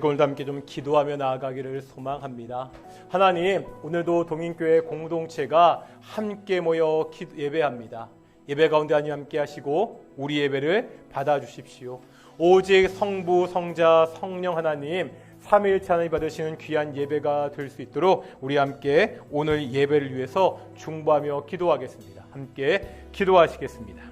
오늘도 함께 좀 기도하며 나아가기를 소망합니다. 하나님, 오늘도 동인교회 공동체가 함께 모여 예배합니다. 예배 가운데 하나님 함께 하시고 우리 예배를 받아주십시오. 오직 성부, 성자, 성령 하나님 삼위일체 하나님 받으시는 귀한 예배가 될 수 있도록 우리 함께 오늘 예배를 위해서 중보하며 기도하겠습니다. 함께 기도하시겠습니다.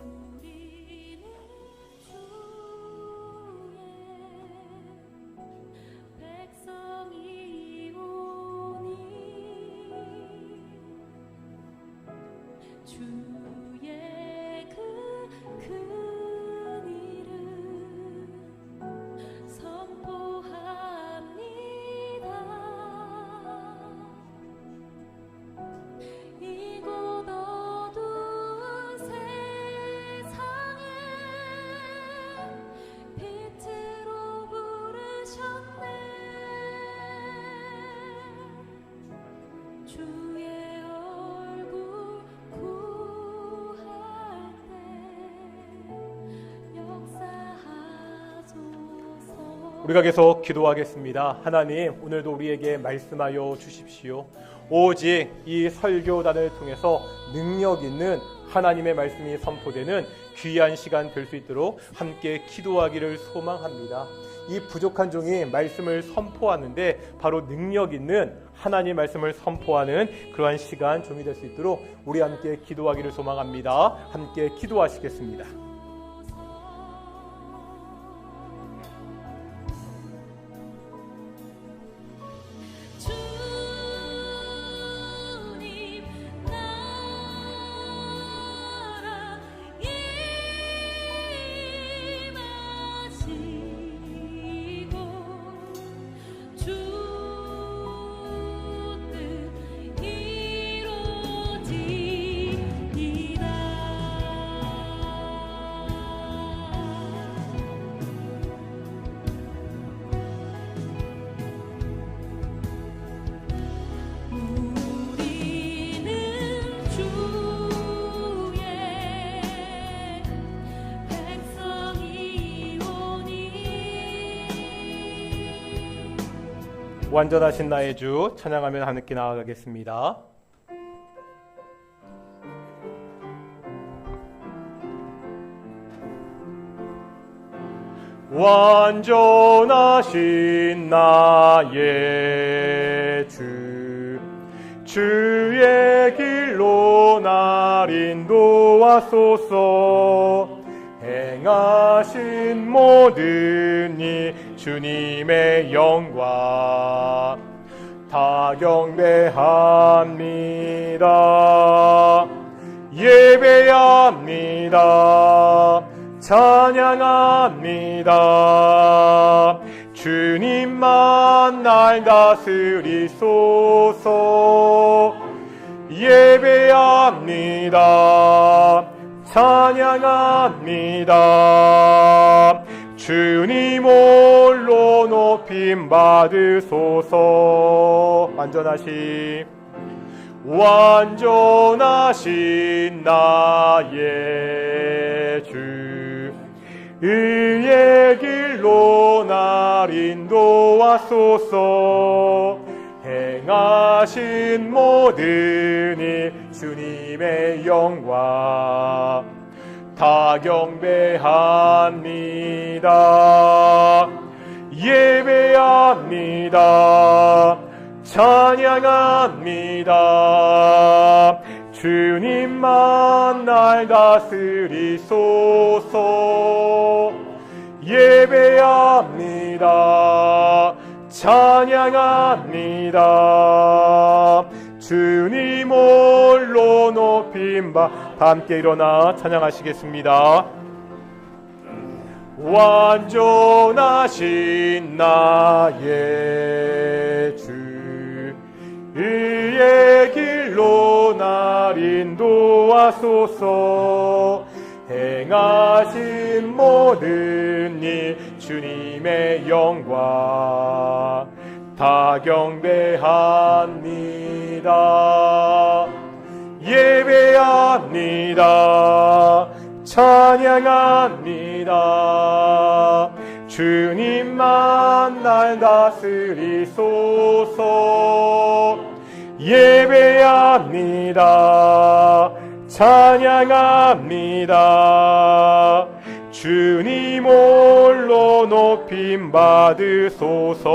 우리가 계속 기도하겠습니다. 하나님, 오늘도 우리에게 말씀하여 주십시오. 오직 이 설교단을 통해서 능력 있는 하나님의 말씀이 선포되는 귀한 시간 될 수 있도록 함께 기도하기를 소망합니다. 이 부족한 종이 말씀을 선포하는데 바로 능력 있는 하나님의 말씀을 선포하는 그러한 시간 종이 될 수 있도록 우리 함께 기도하기를 소망합니다. 함께 기도하시겠습니다. 완전하신 나의 주 찬양하며 함께 나아가겠습니다. 완전하신 나의 주, 주의 길로 날 인도하소서. 행하신 모든 일 주님의 영광 다 경배합니다. 예배합니다. 찬양합니다. 주님만 날 다스리소서. 예배합니다. 찬양합니다. 주님 홀로 높임 받으소서. 완전하신 나의 주, 의의 길로 날 인도하소서. 행하신 모든 일 주님의 영광 다 경배합니다. 예배합니다. 찬양합니다. 주님만 날 다스리소서. 예배합니다. 찬양합니다. 주님 홀로 높임 받. 함께 일어나 찬양하시겠습니다. 완전하신 나의 주, 의의 길로 날 인도하소서. 행하신 모든 일 주님의 영광 다 경배합니다. 예배합니다. 찬양합니다. 주님만 날 다스리소서. 예배합니다. 찬양합니다. 주님 홀로 높임 받으소서.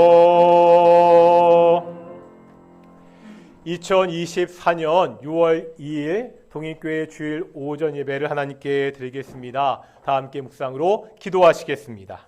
2024년 6월 2일 동인교회 주일 오전 예배를 하나님께 드리겠습니다. 다 함께 묵상으로 기도하시겠습니다.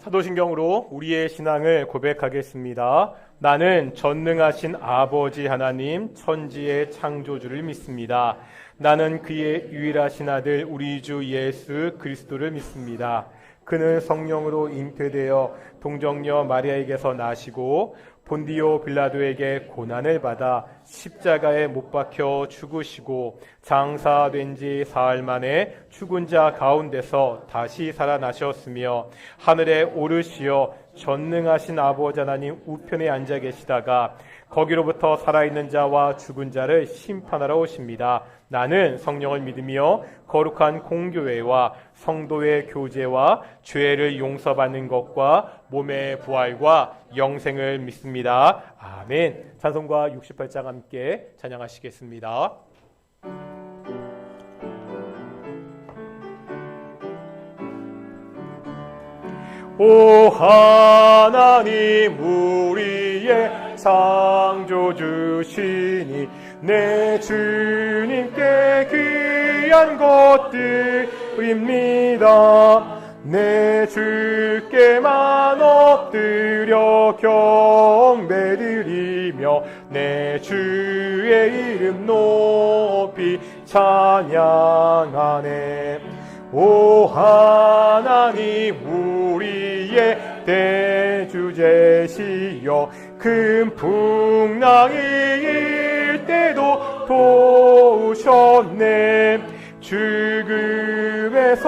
사도신경으로 우리의 신앙을 고백하겠습니다. 나는 전능하신 아버지 하나님 천지의 창조주를 믿습니다. 나는 그의 유일하신 아들 우리 주 예수 그리스도를 믿습니다. 그는 성령으로 잉태되어 동정녀 마리아에게서 나시고 본디오 빌라도에게 고난을 받아 십자가에 못 박혀 죽으시고 장사된 지 사흘 만에 죽은 자 가운데서 다시 살아나셨으며 하늘에 오르시어 전능하신 아버지 하나님 우편에 앉아 계시다가 거기로부터 살아있는 자와 죽은 자를 심판하러 오십니다. 나는 성령을 믿으며 거룩한 공교회와 성도의 교제와 죄를 용서받는 것과 몸의 부활과 영생을 믿습니다. 아멘. 찬송가 68장 함께 찬양하시겠습니다. 오 하나님 우리의 창조주시니 내 주님께 귀한 것들입니다. 내 주께만 엎드려 경배드리며 내 주의 이름 높이 찬양하네. 오 하나님 우리의 대주제시여 큰 풍랑이 일 때도 도우셨네. 죽음에서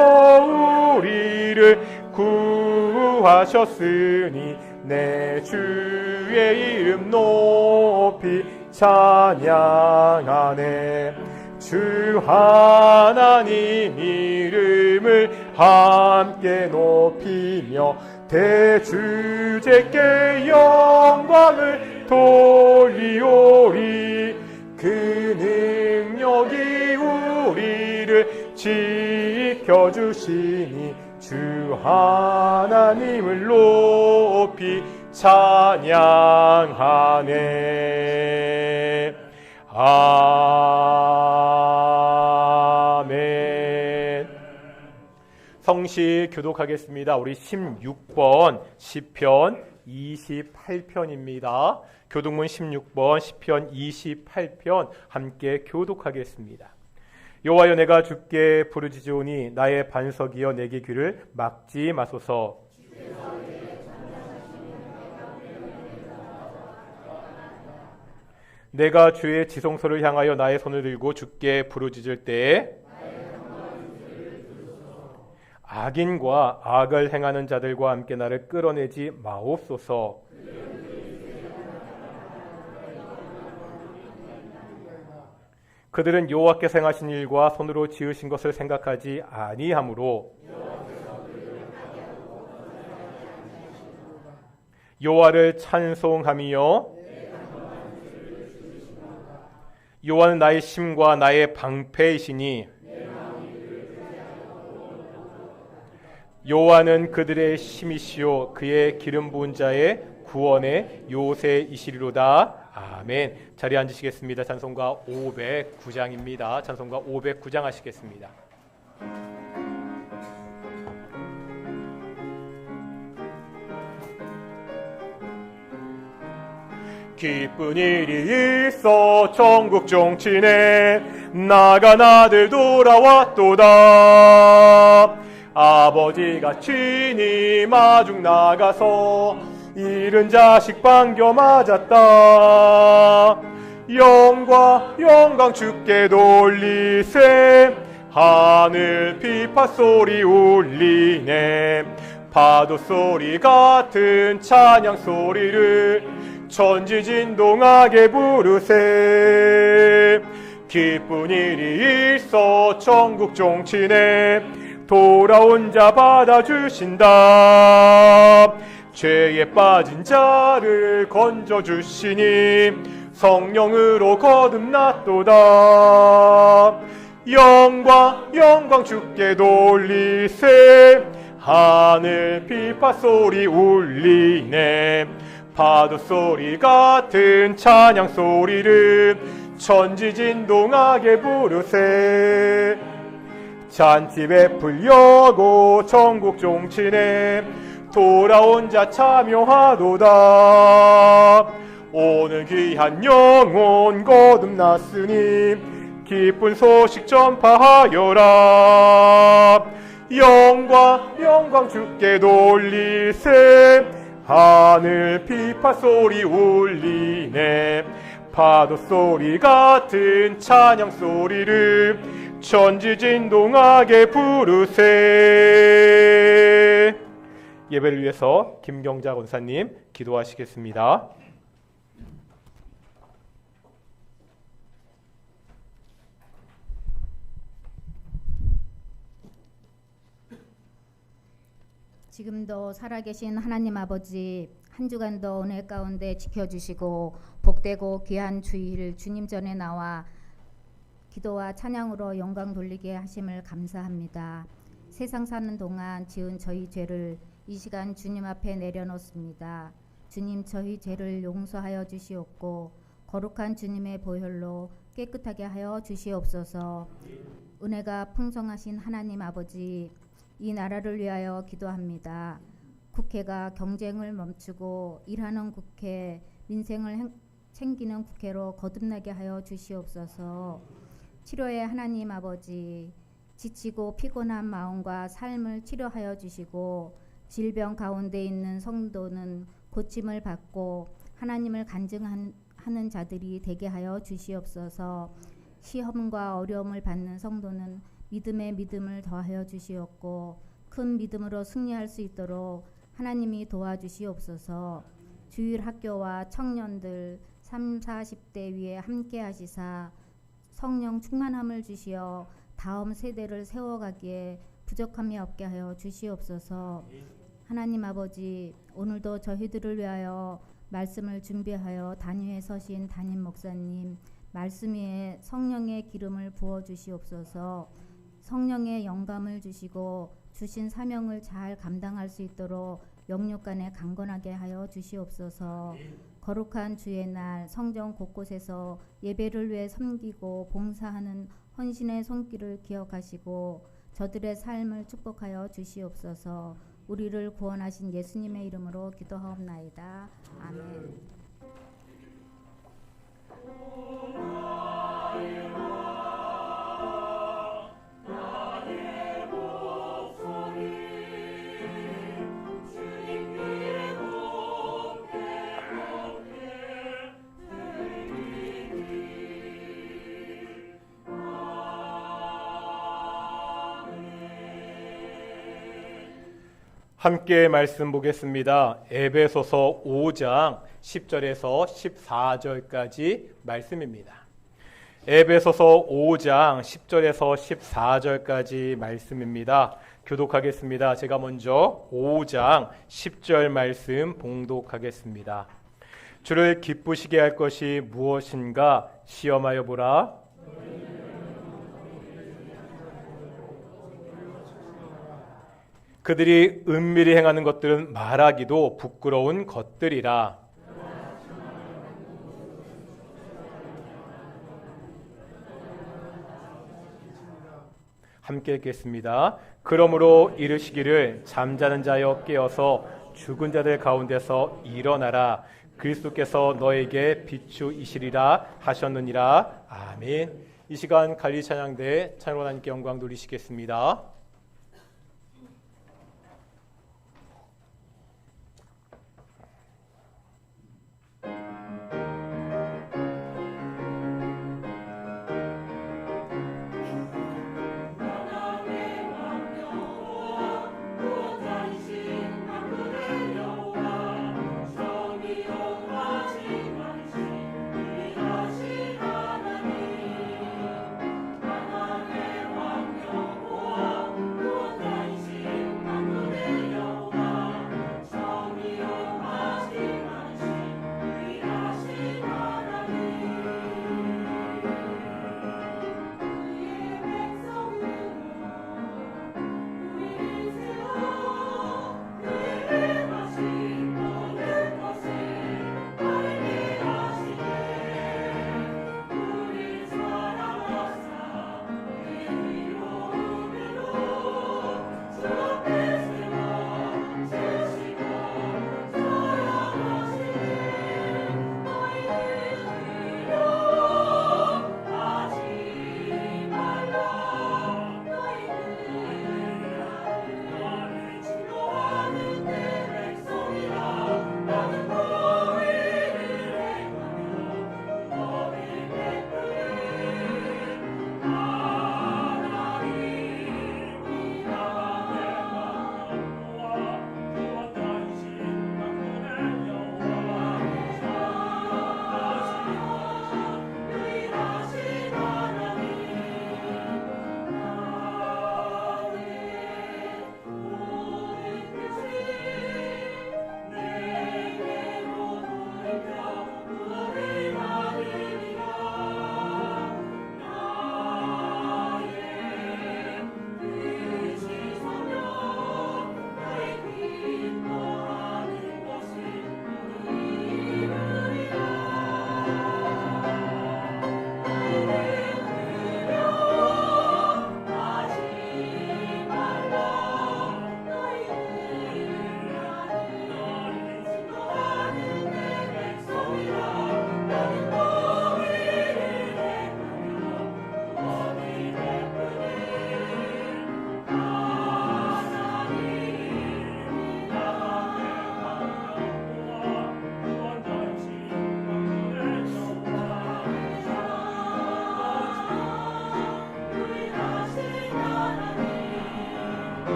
우리를 구하셨으니 내 주의 이름 높이 찬양하네. 주 하나님 이름을 함께 높이며 대주제께 영광을 돌리오리. 그 능력이 우리를 지켜주시니 주 하나님을 높이 찬양하네. 아멘. 성시 교독하겠습니다. 우리 16번 시편 28편입니다. 교독문 16번 시편 28편 함께 교독하겠습니다. 여호와여 내가 주께 부르짖으오니 나의 반석이여 내게 귀를 막지 마소서. 내가 주의 지성소를 향하여 나의 손을 들고 주께 부르짖을 때에 악인과 악을 행하는 자들과 함께 나를 끌어내지 마옵소서. 그들은 여호와께서 행하신 일과 손으로 지으신 것을 생각하지 아니하므로 여호와를 찬송하며 여호와는 나의 심과 나의 방패이시니 여호와는 그들의 심이시오 그의 기름 부은 자의 구원의 요새이시리로다. 아멘. 자리에 앉으시겠습니다. 찬송가 509장입니다. 찬송가 509장 하시겠습니다. 기쁜 일이 있어 전국 종친에 나간 아들 돌아왔도다. 아버지가 친히 마중 나가서 잃은 자식 반겨 맞았다. 영광 주께 돌리세. 하늘 비파소리 울리네. 파도소리 같은 찬양소리를 천지진동하게 부르세. 기쁜 일이 있어 천국 종친에 돌아온 자 받아주신다. 죄에 빠진 자를 건져주시니 성령으로 거듭났도다. 영광 주께 돌리세. 하늘 비파소리 울리네. 파도소리 같은 찬양소리를 천지진동하게 부르세. 잔치 베풀려고 천국 종친에 돌아온 자 참여하도다. 오늘 귀한 영혼 거듭났으니 기쁜 소식 전파하여라. 영광 주께 돌리세. 하늘 비파소리 울리네. 파도소리 같은 찬양소리를 천지진동하게 부르세. 예배를 위해서 김경자 권사님 기도하시겠습니다. 지금도 살아계신 하나님 아버지, 한 주간도 은혜 가운데 지켜주시고 복되고 귀한 주일 주님 전에 나와 기도와 찬양으로 영광 돌리게 하심을 감사합니다. 세상 사는 동안 지은 저희 죄를 이 시간 주님 앞에 내려놓습니다. 주님, 저희 죄를 용서하여 주시옵고 거룩한 주님의 보혈로 깨끗하게 하여 주시옵소서. 은혜가 풍성하신 하나님 아버지, 이 나라를 위하여 기도합니다. 국회가 경쟁을 멈추고 일하는 국회, 민생을 챙기는 국회로 거듭나게 하여 주시옵소서. 치료의 하나님 아버지, 지치고 피곤한 마음과 삶을 치료하여 주시고 질병 가운데 있는 성도는 고침을 받고 하나님을 간증하는 자들이 되게 하여 주시옵소서. 시험과 어려움을 받는 성도는 믿음에 믿음을 더하여 주시옵고 큰 믿음으로 승리할 수 있도록 하나님이 도와주시옵소서. 주일 학교와 청년들 3, 40대 위에 함께 하시사 성령 충만함을 주시어 다음 세대를 세워가기에 부족함이 없게 하여 주시옵소서. 하나님 아버지, 오늘도 저희들을 위하여 말씀을 준비하여 단위에 서신 담임 목사님, 말씀 위에 성령의 기름을 부어 주시옵소서. 성령의 영감을 주시고 주신 사명을 잘 감당할 수 있도록 영육간에 강건하게 하여 주시옵소서. 거룩한 주의 날 성전 곳곳에서 예배를 위해 섬기고 봉사하는 헌신의 손길을 기억하시고 저들의 삶을 축복하여 주시옵소서. 우리를 구원하신 예수님의 이름으로 기도하옵나이다. 아멘. 함께 말씀 보겠습니다. 에베소서 5장 10절에서 14절까지 말씀입니다. 에베소서 5장 10절에서 14절까지 말씀입니다. 교독하겠습니다. 제가 먼저 5장 10절 말씀 봉독하겠습니다. 주를 기쁘시게 할 것이 무엇인가 시험하여 보라. 그들이 은밀히 행하는 것들은 말하기도 부끄러운 것들이라. 함께 읽겠습니다. 그러므로 이르시기를 잠자는 자여 깨어서 죽은 자들 가운데서 일어나라. 그리스도께서 너에게 비추이시리라 하셨느니라. 아멘. 이 시간 갈리 찬양대 찬양으로 하나님께 영광 돌리시겠습니다.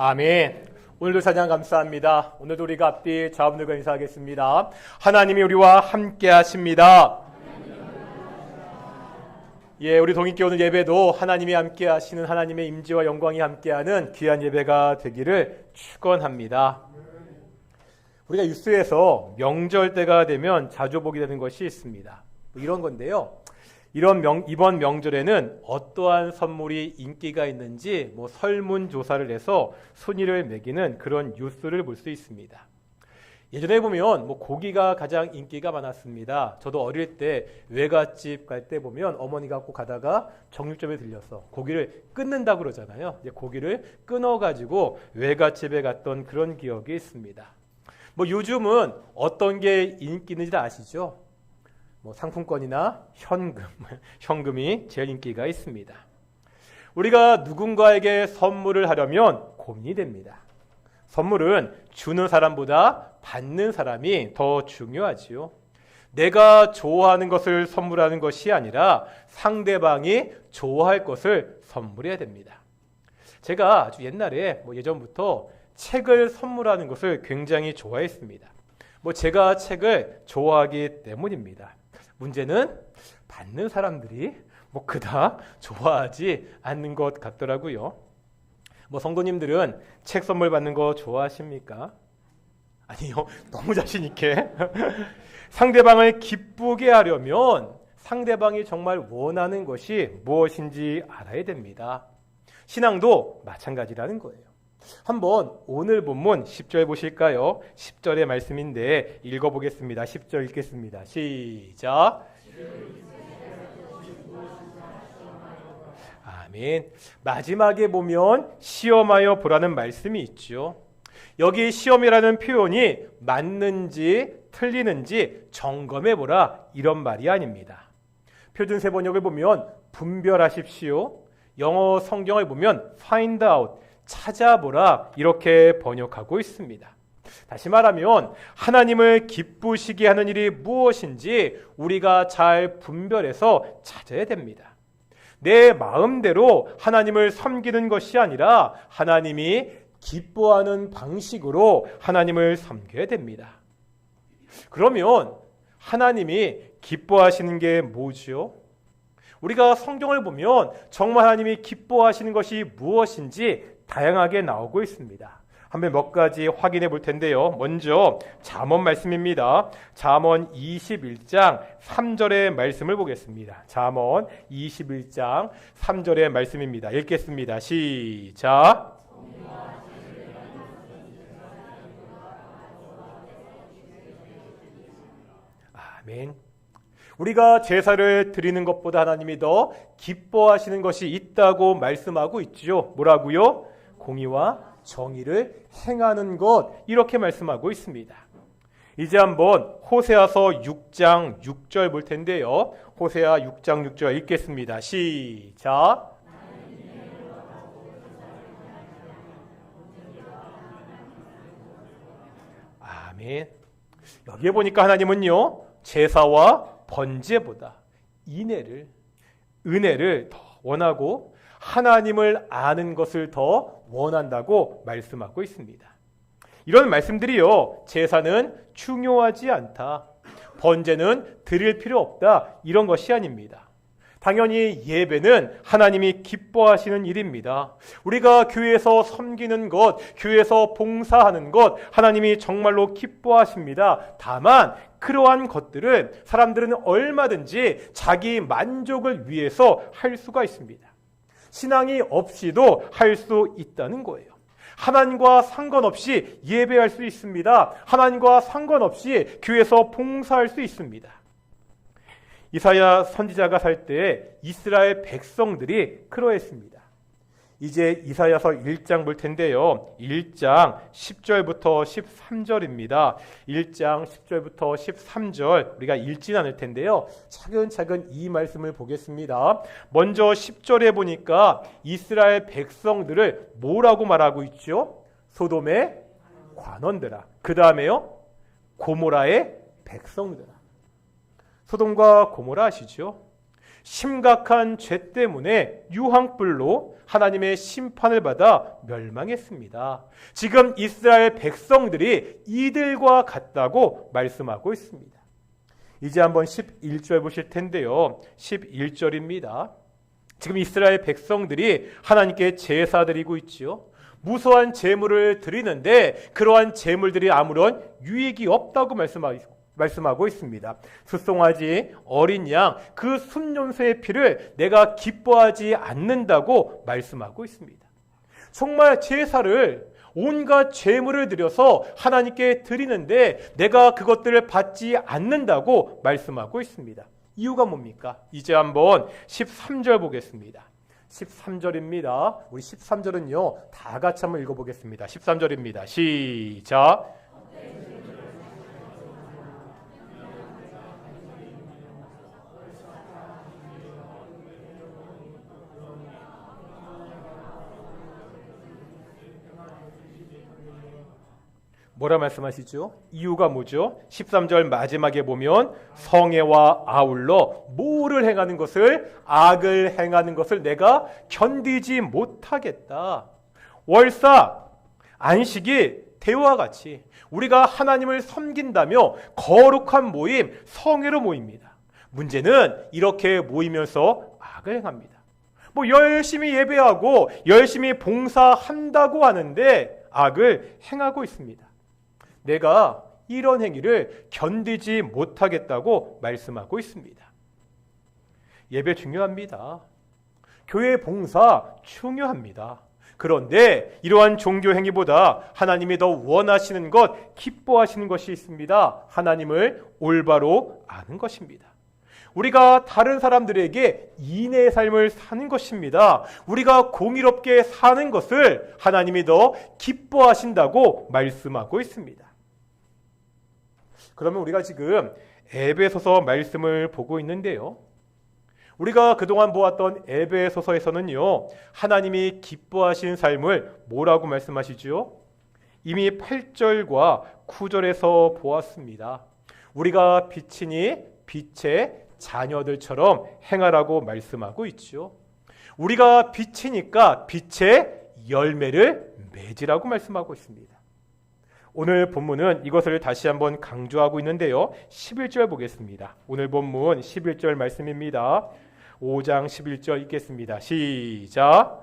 아멘. 오늘도 찬양 감사합니다. 오늘도 우리가 앞뒤 좌우들과 인사하겠습니다. 하나님이 우리와 함께 하십니다. 예, 우리 동익교 오늘 예배도 하나님이 함께 하시는 하나님의 임재와 영광이 함께하는 귀한 예배가 되기를 축원합니다. 우리가 뉴스에서 명절 때가 되면 자주 보게 되는 것이 있습니다. 이런 건데요. 이번 명절에는 어떠한 선물이 인기가 있는지 설문조사를 해서 순위를 매기는 그런 뉴스를 볼 수 있습니다. 예전에 보면 고기가 가장 인기가 많았습니다. 저도 어릴 때 외갓집 갈 때 보면 어머니가 꼭 가다가 정육점에 들려서 고기를 끊는다고 그러잖아요. 이제 고기를 끊어가지고 외갓집에 갔던 그런 기억이 있습니다. 요즘은 어떤 게 인기 있는지 다 아시죠? 상품권이나 현금이 제일 인기가 있습니다. 우리가 누군가에게 선물을 하려면 고민이 됩니다. 선물은 주는 사람보다 받는 사람이 더 중요하지요. 내가 좋아하는 것을 선물하는 것이 아니라 상대방이 좋아할 것을 선물해야 됩니다. 제가 아주 옛날에 예전부터 책을 선물하는 것을 굉장히 좋아했습니다. 제가 책을 좋아하기 때문입니다. 문제는 받는 사람들이 그닥 좋아하지 않는 것 같더라고요. 성도님들은 책 선물 받는 거 좋아하십니까? 아니요, 너무 자신 있게. 상대방을 기쁘게 하려면 상대방이 정말 원하는 것이 무엇인지 알아야 됩니다. 신앙도 마찬가지라는 거예요. 한번 오늘 본문 10절 보실까요? 10절의 말씀인데 읽어보겠습니다. 10절 읽겠습니다. 시작. 아멘. 마지막에 보면 시험하여 보라는 말씀이 있죠. 여기 시험이라는 표현이 맞는지 틀리는지 점검해 보라 이런 말이 아닙니다. 표준세 번역을 보면 분별하십시오. 영어 성경을 보면 find out, 찾아보라 이렇게 번역하고 있습니다. 다시 말하면 하나님을 기쁘시게 하는 일이 무엇인지 우리가 잘 분별해서 찾아야 됩니다. 내 마음대로 하나님을 섬기는 것이 아니라 하나님이 기뻐하는 방식으로 하나님을 섬겨야 됩니다. 그러면 하나님이 기뻐하시는 게 뭐죠? 우리가 성경을 보면 정말 하나님이 기뻐하시는 것이 무엇인지 다양하게 나오고 있습니다. 한번 몇 가지 확인해 볼 텐데요. 먼저 잠언 말씀입니다. 잠언 21장 3절의 말씀을 보겠습니다. 잠언 21장 3절의 말씀입니다. 읽겠습니다. 시작. 아멘. 우리가 제사를 드리는 것보다 하나님이 더 기뻐하시는 것이 있다고 말씀하고 있죠. 뭐라고요? 공의와 정의를 행하는 것, 이렇게 말씀하고 있습니다. 이제 한번 호세아서 6장 6절 볼 텐데요. 호세아 6장 6절 읽겠습니다. 시작. 아멘. 여기에 보니까 하나님은요, 제사와 번제보다 은혜를 더 원하고 하나님을 아는 것을 더 원한다고 말씀하고 있습니다. 이런 말씀들이요, 제사는 중요하지 않다, 번제는 드릴 필요 없다, 이런 것이 아닙니다. 당연히 예배는 하나님이 기뻐하시는 일입니다. 우리가 교회에서 섬기는 것, 교회에서 봉사하는 것, 하나님이 정말로 기뻐하십니다. 다만 그러한 것들은 사람들은 얼마든지 자기 만족을 위해서 할 수가 있습니다. 신앙이 없이도 할 수 있다는 거예요. 하나님과 상관없이 예배할 수 있습니다. 하나님과 상관없이 교회에서 봉사할 수 있습니다. 이사야 선지자가 살 때 이스라엘 백성들이 그러했습니다. 이제 이사야서 1장 볼 텐데요. 1장 10절부터 13절입니다. 1장 10절부터 13절 우리가 읽진 않을 텐데요. 차근차근 이 말씀을 보겠습니다. 먼저 10절에 보니까 이스라엘 백성들을 뭐라고 말하고 있죠? 소돔의 관원들아. 그 다음에요, 고모라의 백성들아. 소돔과 고모라 아시죠? 심각한 죄 때문에 유황불로 하나님의 심판을 받아 멸망했습니다. 지금 이스라엘 백성들이 이들과 같다고 말씀하고 있습니다. 이제 한번 11절 보실 텐데요. 11절입니다. 지금 이스라엘 백성들이 하나님께 제사 드리고 있죠. 무수한 제물을 드리는데 그러한 제물들이 아무런 유익이 없다고 말씀하고 있습니다. 수송아지, 어린 양, 그 순염소의 피를 내가 기뻐하지 않는다고 말씀하고 있습니다. 정말 제사를, 온갖 제물을 드려서 하나님께 드리는데 내가 그것들을 받지 않는다고 말씀하고 있습니다. 이유가 뭡니까? 이제 한번 13절 보겠습니다. 13절입니다. 우리 13절은요, 다 같이 한번 읽어보겠습니다. 13절입니다. 시작. 뭐라 말씀하시죠? 이유가 뭐죠? 13절 마지막에 보면 성애와 아울러 모를 행하는 것을, 악을 행하는 것을 내가 견디지 못하겠다. 월사, 안식이 대와 같이 우리가 하나님을 섬긴다며 거룩한 모임, 성애로 모입니다. 문제는 이렇게 모이면서 악을 행합니다. 열심히 예배하고 열심히 봉사한다고 하는데 악을 행하고 있습니다. 내가 이런 행위를 견디지 못하겠다고 말씀하고 있습니다. 예배 중요합니다. 교회 봉사 중요합니다. 그런데 이러한 종교 행위보다 하나님이 더 원하시는 것, 기뻐하시는 것이 있습니다. 하나님을 올바로 아는 것입니다. 우리가 다른 사람들에게 인내의 삶을 사는 것입니다. 우리가 공의롭게 사는 것을 하나님이 더 기뻐하신다고 말씀하고 있습니다. 그러면 우리가 지금 에베소서 말씀을 보고 있는데요. 우리가 그동안 보았던 에베소서에서는요, 하나님이 기뻐하신 삶을 뭐라고 말씀하시죠? 이미 8절과 9절에서 보았습니다. 우리가 빛이니 빛의 자녀들처럼 행하라고 말씀하고 있죠. 우리가 빛이니까 빛의 열매를 맺으라고 말씀하고 있습니다. 오늘 본문은 이것을 다시 한번 강조하고 있는데요. 11절 보겠습니다. 오늘 본문 11절 말씀입니다. 5장 11절 읽겠습니다. 시작.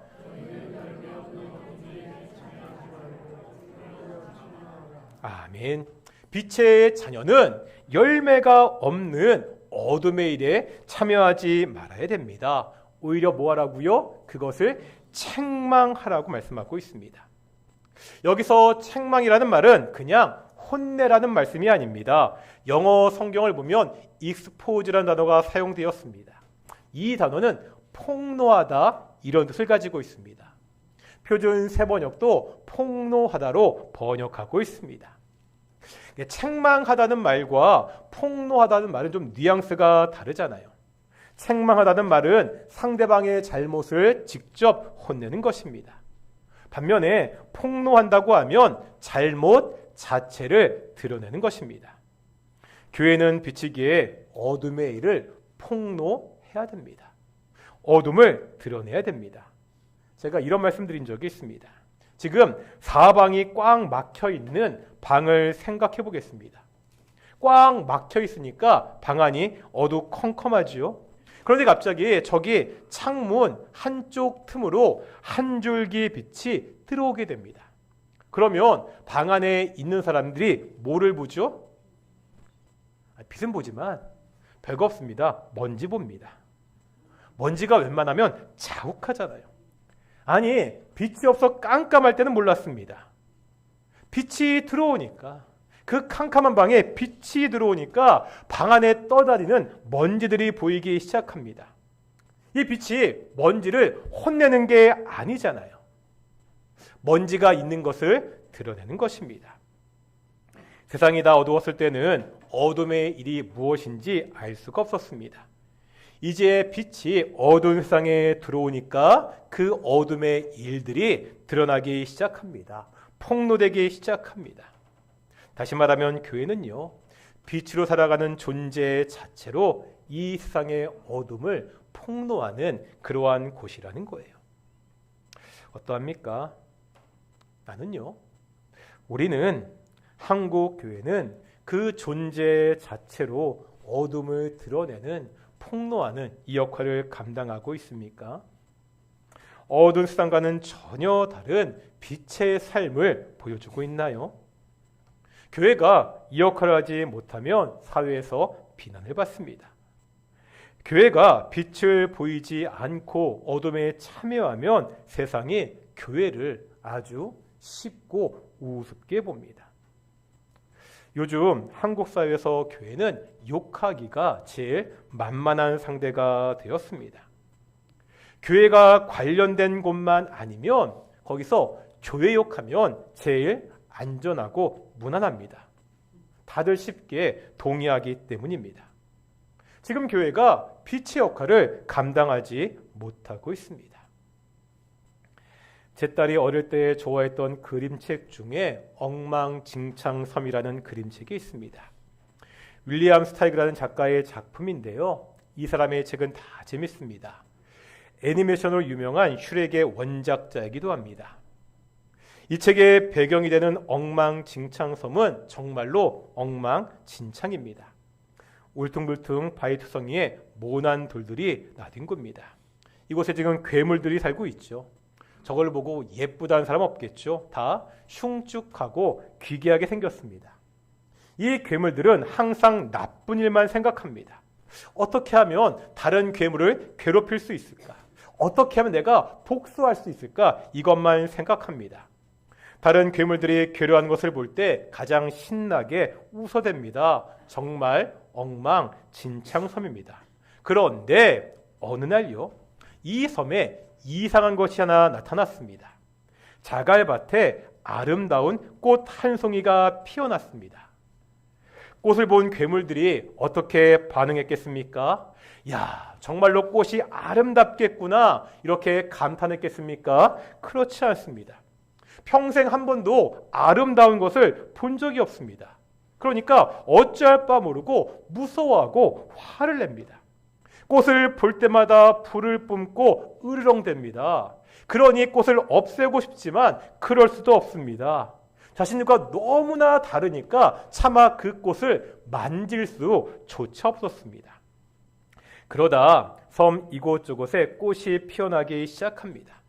아멘. 빛의 자녀는 열매가 없는 어둠의 일에 참여하지 말아야 됩니다. 오히려 뭐 하라고요? 그것을 책망하라고 말씀하고 있습니다. 여기서 책망이라는 말은 그냥 혼내라는 말씀이 아닙니다. 영어 성경을 보면 expose라는 단어가 사용되었습니다. 이 단어는 폭로하다 이런 뜻을 가지고 있습니다. 표준 세번역도 폭로하다로 번역하고 있습니다. 책망하다는 말과 폭로하다는 말은 좀 뉘앙스가 다르잖아요. 책망하다는 말은 상대방의 잘못을 직접 혼내는 것입니다. 반면에 폭로한다고 하면 잘못 자체를 드러내는 것입니다. 교회는 비치기에 어둠의 일을 폭로해야 됩니다. 어둠을 드러내야 됩니다. 제가 이런 말씀드린 적이 있습니다. 지금 사방이 꽉 막혀 있는 방을 생각해 보겠습니다. 꽉 막혀 있으니까 방 안이 어두컴컴하지요. 그런데 갑자기 저기 창문 한쪽 틈으로 한 줄기 빛이 들어오게 됩니다. 그러면 방 안에 있는 사람들이 뭐를 보죠? 빛은 보지만 별거 없습니다. 먼지 봅니다. 먼지가 웬만하면 자욱하잖아요. 아니, 빛이 없어 깜깜할 때는 몰랐습니다. 빛이 들어오니까, 그 캄캄한 방에 빛이 들어오니까 방 안에 떠다니는 먼지들이 보이기 시작합니다. 이 빛이 먼지를 혼내는 게 아니잖아요. 먼지가 있는 것을 드러내는 것입니다. 세상이 다 어두웠을 때는 어둠의 일이 무엇인지 알 수가 없었습니다. 이제 빛이 어두운 세상에 들어오니까 그 어둠의 일들이 드러나기 시작합니다. 폭로되기 시작합니다. 다시 말하면 교회는요, 빛으로 살아가는 존재 자체로 이 세상의 어둠을 폭로하는 그러한 곳이라는 거예요. 어떠합니까? 나는요, 우리는 한국 교회는 그 존재 자체로 어둠을 드러내는 폭로하는 이 역할을 감당하고 있습니까? 어두운 세상과는 전혀 다른 빛의 삶을 보여주고 있나요? 교회가 이 역할을 하지 못하면 사회에서 비난을 받습니다. 교회가 빛을 보이지 않고 어둠에 참여하면 세상이 교회를 아주 쉽고 우습게 봅니다. 요즘 한국 사회에서 교회는 욕하기가 제일 만만한 상대가 되었습니다. 교회가 관련된 곳만 아니면 거기서 교회 욕하면 제일 안전하고 무난합니다. 다들 쉽게 동의하기 때문입니다. 지금 교회가 빛의 역할을 감당하지 못하고 있습니다. 제 딸이 어릴 때 좋아했던 그림책 중에 엉망진창섬이라는 그림책이 있습니다. 윌리엄 스타이그라는 작가의 작품인데요. 이 사람의 책은 다 재밌습니다. 애니메이션으로 유명한 슈렉의 원작자이기도 합니다. 이 책의 배경이 되는 엉망진창섬은 정말로 엉망진창입니다. 울퉁불퉁 바위투성이에 모난 돌들이 나뒹 겁니다. 이곳에 지금 괴물들이 살고 있죠. 저걸 보고 예쁘다는 사람 없겠죠. 다 흉측하고 기괴하게 생겼습니다. 이 괴물들은 항상 나쁜 일만 생각합니다. 어떻게 하면 다른 괴물을 괴롭힐 수 있을까? 어떻게 하면 내가 복수할 수 있을까? 이것만 생각합니다. 다른 괴물들이 괴로워하는 것을 볼 때 가장 신나게 웃어댑니다. 정말 엉망진창섬입니다. 그런데 어느 날요, 이 섬에 이상한 것이 하나 나타났습니다. 자갈밭에 아름다운 꽃 한 송이가 피어났습니다. 꽃을 본 괴물들이 어떻게 반응했겠습니까? 야, 정말로 꽃이 아름답겠구나, 이렇게 감탄했겠습니까? 그렇지 않습니다. 평생 한 번도 아름다운 것을 본 적이 없습니다. 그러니까 어찌할 바 모르고 무서워하고 화를 냅니다. 꽃을 볼 때마다 불을 뿜고 으르렁댑니다. 그러니 꽃을 없애고 싶지만 그럴 수도 없습니다. 자신들과 너무나 다르니까 차마 그 꽃을 만질 수조차 없었습니다. 그러다 섬 이곳저곳에 꽃이 피어나기 시작합니다.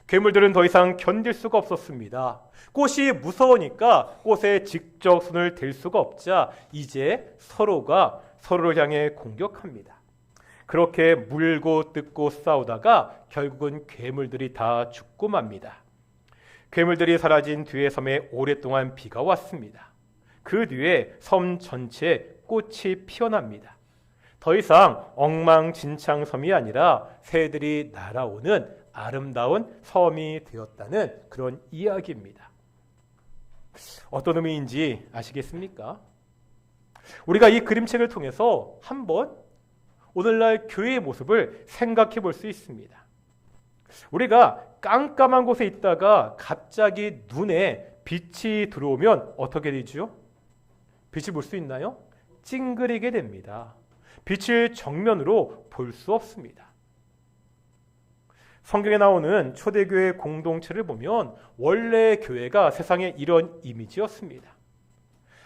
괴물들은 더 이상 견딜 수가 없었습니다. 꽃이 무서우니까 꽃에 직접 손을 댈 수가 없자 이제 서로가 서로를 향해 공격합니다. 그렇게 물고 뜯고 싸우다가 결국은 괴물들이 다 죽고 맙니다. 괴물들이 사라진 뒤에 섬에 오랫동안 비가 왔습니다. 그 뒤에 섬 전체에 꽃이 피어납니다. 더 이상 엉망진창 섬이 아니라 새들이 날아오는 아름다운 섬이 되었다는 그런 이야기입니다. 어떤 의미인지 아시겠습니까? 우리가 이 그림책을 통해서 한번 오늘날 교회의 모습을 생각해 볼 수 있습니다. 우리가 깜깜한 곳에 있다가 갑자기 눈에 빛이 들어오면 어떻게 되죠? 빛을 볼 수 있나요? 찡그리게 됩니다. 빛을 정면으로 볼 수 없습니다. 성경에 나오는 초대교회 공동체를 보면 원래 교회가 세상에 이런 이미지였습니다.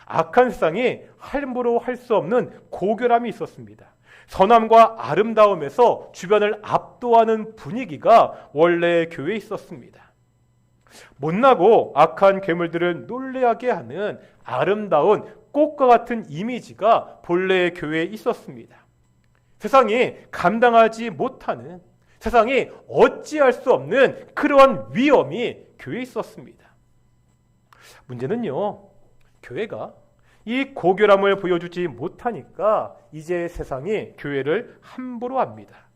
악한 세상이 함부로 할 수 없는 고결함이 있었습니다. 선함과 아름다움에서 주변을 압도하는 분위기가 원래 교회에 있었습니다. 못나고 악한 괴물들을 놀래하게 하는 아름다운 꽃과 같은 이미지가 본래 교회에 있었습니다. 세상이 감당하지 못하는, 세상이 어찌할 수 없는 그러한 위험이 교회에 있었습니다. 문제는요, 교회가 이 고결함을 보여주지 못하니까 이제 세상이 교회를 함부로 합니다.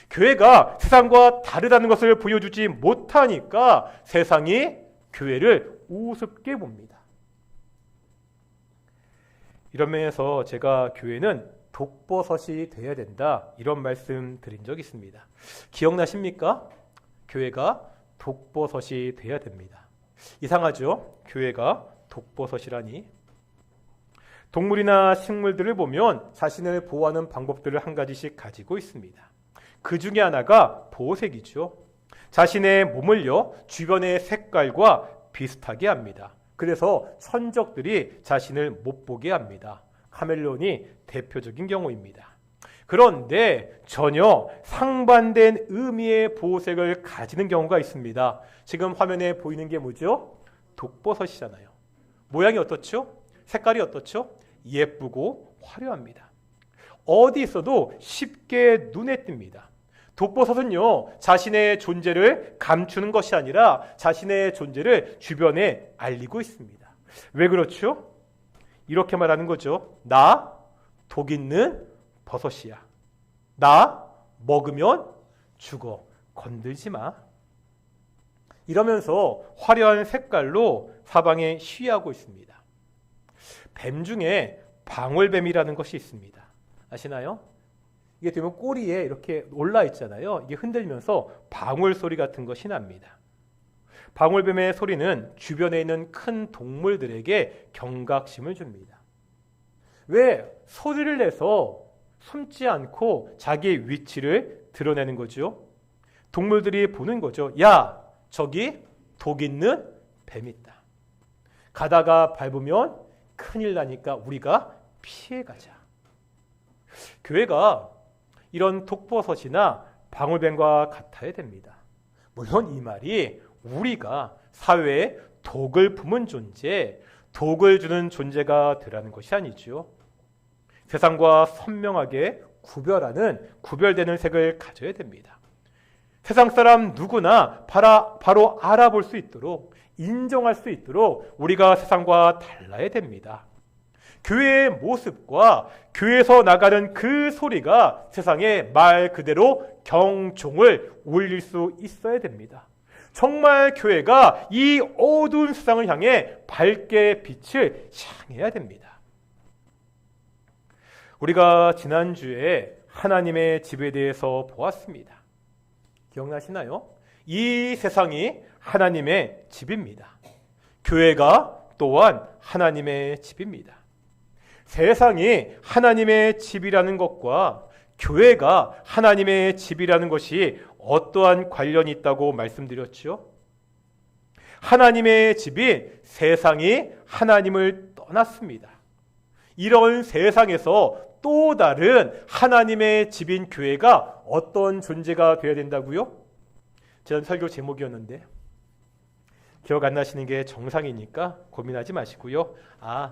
교회가 세상과 다르다는 것을 보여주지 못하니까 세상이 교회를 우습게 봅니다. 이런 면에서 제가 교회는 독버섯이 되어야 된다, 이런 말씀 드린 적 있습니다. 기억나십니까? 교회가 독버섯이 되어야 됩니다. 이상하죠? 교회가 독버섯이라니. 동물이나 식물들을 보면 자신을 보호하는 방법들을 한 가지씩 가지고 있습니다. 그 중에 하나가 보호색이죠. 자신의 몸을요, 주변의 색깔과 비슷하게 합니다. 그래서 천적들이 자신을 못 보게 합니다. 카멜레온이 대표적인 경우입니다. 그런데 전혀 상반된 의미의 보호색을 가지는 경우가 있습니다. 지금 화면에 보이는 게 뭐죠? 독버섯이잖아요. 모양이 어떻죠? 색깔이 어떻죠? 예쁘고 화려합니다. 어디 있어도 쉽게 눈에 띕니다. 독버섯은요, 자신의 존재를 감추는 것이 아니라 자신의 존재를 주변에 알리고 있습니다. 왜 그렇죠? 이렇게 말하는 거죠. 나 독 있는 버섯이야. 나 먹으면 죽어. 건들지 마. 이러면서 화려한 색깔로 사방에 시위하고 있습니다. 뱀 중에 방울뱀이라는 것이 있습니다. 아시나요? 이게 되면 꼬리에 이렇게 올라 있잖아요. 이게 흔들면서 방울 소리 같은 것이 납니다. 방울뱀의 소리는 주변에 있는 큰 동물들에게 경각심을 줍니다. 왜 소리를 내서 숨지 않고 자기 위치를 드러내는 거죠? 동물들이 보는 거죠. 야, 저기 독 있는 뱀이 있다. 가다가 밟으면 큰일 나니까 우리가 피해가자. 교회가 이런 독버섯이나 방울뱀과 같아야 됩니다. 물론 이 말이 우리가 사회에 독을 품은 존재, 독을 주는 존재가 되라는 것이 아니죠. 세상과 선명하게 구별되는 색을 가져야 됩니다. 세상 사람 누구나 바로 알아볼 수 있도록, 인정할 수 있도록 우리가 세상과 달라야 됩니다. 교회의 모습과 교회에서 나가는 그 소리가 세상에 말 그대로 경종을 울릴 수 있어야 됩니다. 정말 교회가 이 어두운 세상을 향해 밝게 빛을 향해야 됩니다. 우리가 지난주에 하나님의 집에 대해서 보았습니다. 기억나시나요? 이 세상이 하나님의 집입니다. 교회가 또한 하나님의 집입니다. 세상이 하나님의 집이라는 것과 교회가 하나님의 집이라는 것이 어떠한 관련이 있다고 말씀드렸죠? 하나님의 집인 세상이 하나님을 떠났습니다. 이런 세상에서 또 다른 하나님의 집인 교회가 어떤 존재가 되어야 된다고요? 지난 설교 제목이었는데 기억 안 나시는 게 정상이니까 고민하지 마시고요.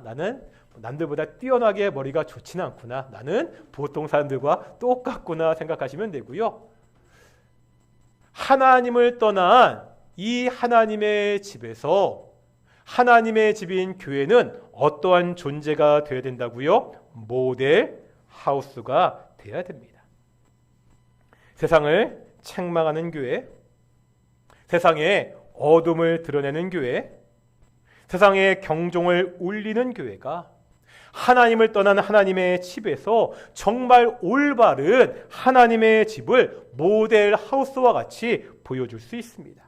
나는 남들보다 뛰어나게 머리가 좋지는 않구나. 나는 보통 사람들과 똑같구나 생각하시면 되고요. 하나님을 떠난 이 하나님의 집에서 하나님의 집인 교회는 어떠한 존재가 되어야 된다고요? 모델 하우스가 되어야 됩니다. 세상을 책망하는 교회, 세상에 어둠을 드러내는 교회, 세상의 경종을 울리는 교회가 하나님을 떠난 하나님의 집에서 정말 올바른 하나님의 집을 모델 하우스와 같이 보여줄 수 있습니다.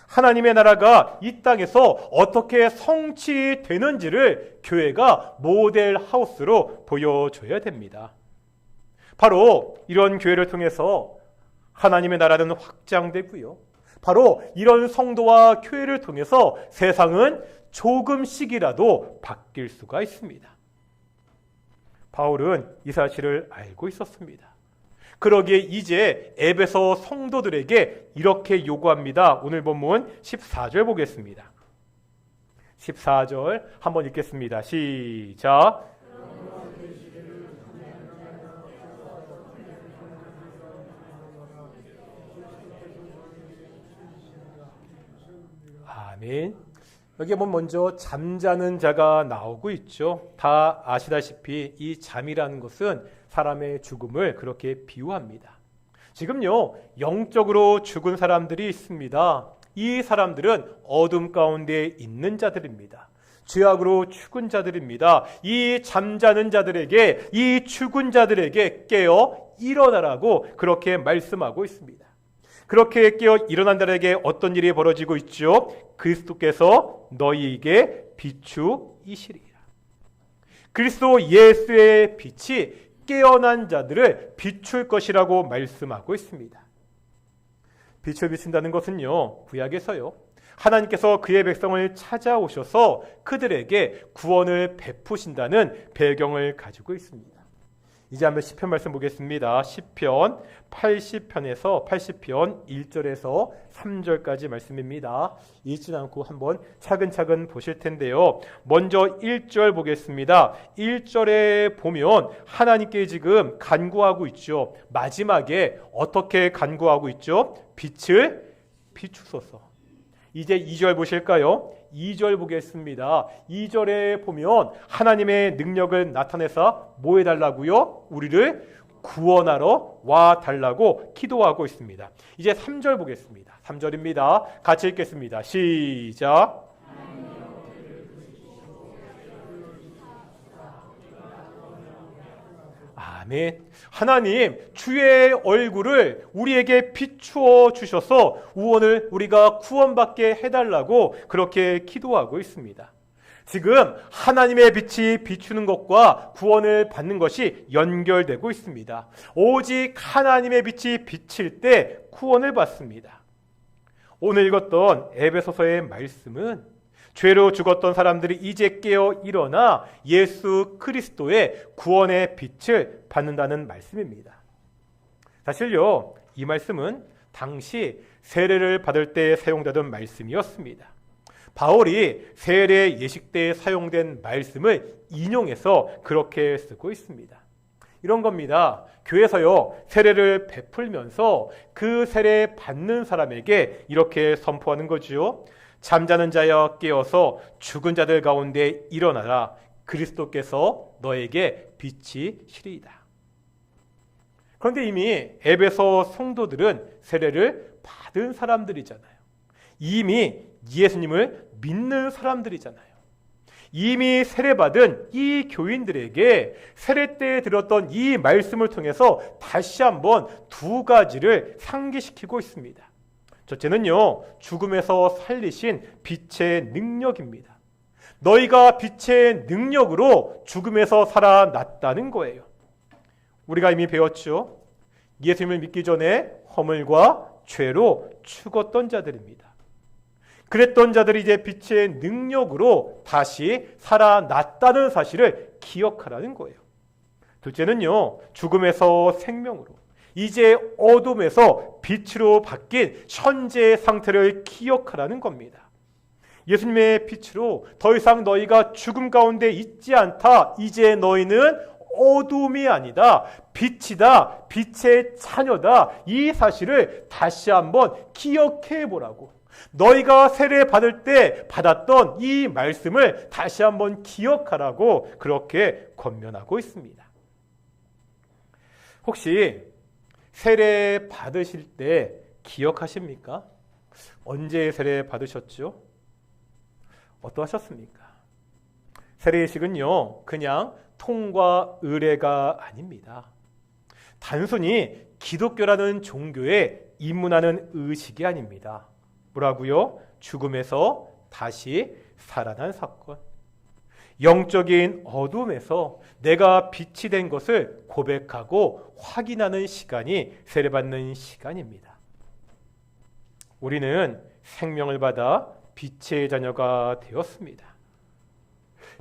하나님의 나라가 이 땅에서 어떻게 성취되는지를 교회가 모델 하우스로 보여줘야 됩니다. 바로 이런 교회를 통해서 하나님의 나라는 확장되고요. 바로 이런 성도와 교회를 통해서 세상은 조금씩이라도 바뀔 수가 있습니다. 바울은 이 사실을 알고 있었습니다. 그러기에 이제 에베소 성도들에게 이렇게 요구합니다. 오늘 본문 14절 보겠습니다. 14절 한번 읽겠습니다. 시작. 아멘. 여기 보면 먼저 잠자는 자가 나오고 있죠. 다 아시다시피 이 잠이라는 것은 사람의 죽음을 그렇게 비유합니다. 지금요, 영적으로 죽은 사람들이 있습니다. 이 사람들은 어둠 가운데 있는 자들입니다. 죄악으로 죽은 자들입니다. 이 잠자는 자들에게, 이 죽은 자들에게 깨어 일어나라고 그렇게 말씀하고 있습니다. 그렇게 깨어 일어난 자들에게 어떤 일이 벌어지고 있죠? 그리스도께서 너희에게 비추이시리라. 그리스도 예수의 빛이 깨어난 자들을 비출 것이라고 말씀하고 있습니다. 빛을 비춘다는 것은요, 구약에서요, 하나님께서 그의 백성을 찾아오셔서 그들에게 구원을 베푸신다는 배경을 가지고 있습니다. 이제 한번 시편 말씀 보겠습니다. 시편 80편에서 80편 1절에서 3절까지 말씀입니다. 읽지 않고 한번 차근차근 보실 텐데요. 먼저 1절 보겠습니다. 1절에 보면 하나님께 지금 간구하고 있죠. 마지막에 어떻게 간구하고 있죠? 빛을 비추소서. 이제 2절 보실까요? 2절 보겠습니다. 2절에 보면 하나님의 능력을 나타내서 뭐 해달라고요? 우리를 구원하러 와달라고 기도하고 있습니다. 이제 3절 보겠습니다. 3절입니다. 같이 읽겠습니다. 시작. 아멘. 하나님, 주의 얼굴을 우리에게 비추어 주셔서 우리가 구원받게 해달라고 그렇게 기도하고 있습니다. 지금 하나님의 빛이 비추는 것과 구원을 받는 것이 연결되고 있습니다. 오직 하나님의 빛이 비칠 때 구원을 받습니다. 오늘 읽었던 에베소서의 말씀은 죄로 죽었던 사람들이 이제 깨어 일어나 예수 그리스도의 구원의 빛을 받는다는 말씀입니다. 사실요, 이 말씀은 당시 세례를 받을 때 사용되던 말씀이었습니다. 바울이 세례 예식 때 사용된 말씀을 인용해서 그렇게 쓰고 있습니다. 이런 겁니다. 교회에서요 세례를 베풀면서 그 세례 받는 사람에게 이렇게 선포하는 거지요. 잠자는 자여 깨어서 죽은 자들 가운데 일어나라. 그리스도께서 너에게 빛이 시리이다. 그런데 이미 에베소 성도들은 세례를 받은 사람들이잖아요. 이미 예수님을 믿는 사람들이잖아요. 이미 세례받은 이 교인들에게 세례 때 들었던 이 말씀을 통해서 다시 한번 두 가지를 상기시키고 있습니다. 첫째는요, 죽음에서 살리신 빛의 능력입니다. 너희가 빛의 능력으로 죽음에서 살아났다는 거예요. 우리가 이미 배웠죠. 예수님을 믿기 전에 허물과 죄로 죽었던 자들입니다. 그랬던 자들이 이제 빛의 능력으로 다시 살아났다는 사실을 기억하라는 거예요. 둘째는요, 죽음에서 생명으로, 이제 어둠에서 빛으로 바뀐 현재의 상태를 기억하라는 겁니다. 예수님의 빛으로 더 이상 너희가 죽음 가운데 있지 않다. 이제 너희는 어둠이 아니다. 빛이다. 빛의 자녀다. 이 사실을 다시 한번 기억해 보라고. 너희가 세례 받을 때 받았던 이 말씀을 다시 한번 기억하라고 그렇게 권면하고 있습니다. 혹시 세례 받으실 때 기억하십니까? 언제 세례 받으셨죠? 어떠하셨습니까? 세례의식은요, 그냥 통과 의례가 아닙니다. 단순히 기독교라는 종교에 입문하는 의식이 아닙니다. 뭐라고요? 죽음에서 다시 살아난 사건. 영적인 어둠에서 내가 빛이 된 것을 고백하고 확인하는 시간이 세례받는 시간입니다. 우리는 생명을 받아 빛의 자녀가 되었습니다.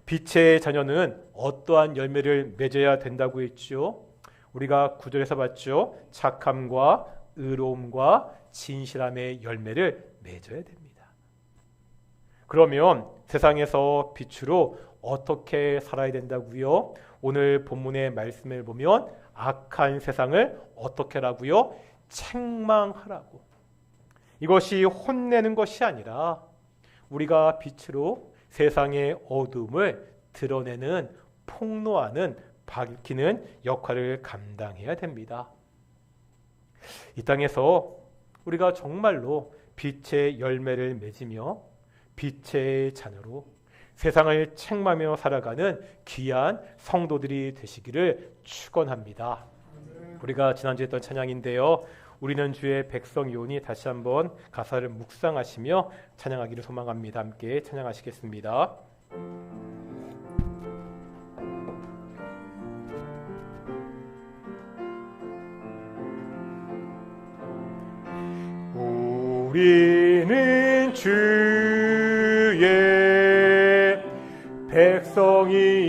빛의 자녀는 어떠한 열매를 맺어야 된다고 했죠? 우리가 9절에서 봤죠? 착함과 의로움과 진실함의 열매를 맺어야 됩니다. 그러면 세상에서 빛으로 어떻게 살아야 된다고요? 오늘 본문의 말씀을 보면 악한 세상을 어떻게 하라고요? 책망하라고. 이것이 혼내는 것이 아니라 우리가 빛으로 세상의 어둠을 드러내는, 폭로하는, 밝히는 역할을 감당해야 됩니다. 이 땅에서 우리가 정말로 빛의 열매를 맺으며 빛의 자녀로 세상을 책망하며 살아가는 귀한 성도들이 되시기를 축원합니다. 우리가 지난주에 했던 찬양인데요. 우리는 주의 백성이오니 다시 한번 가사를 묵상하시며 찬양하기를 소망합니다. 함께 찬양하시겠습니다. 우리는 주의 백성이오니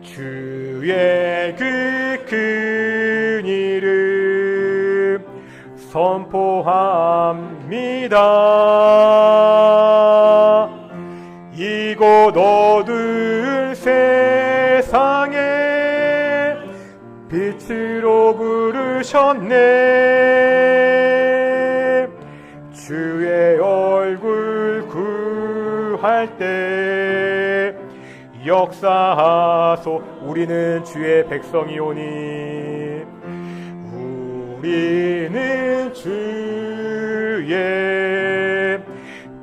주의 그 이름 선포합니다. 이곳 어두운 세상에 빛으로 부르셨네. 주의 얼굴 구할 때 역사하소. 우리는 주의 백성이오니 우리는 주의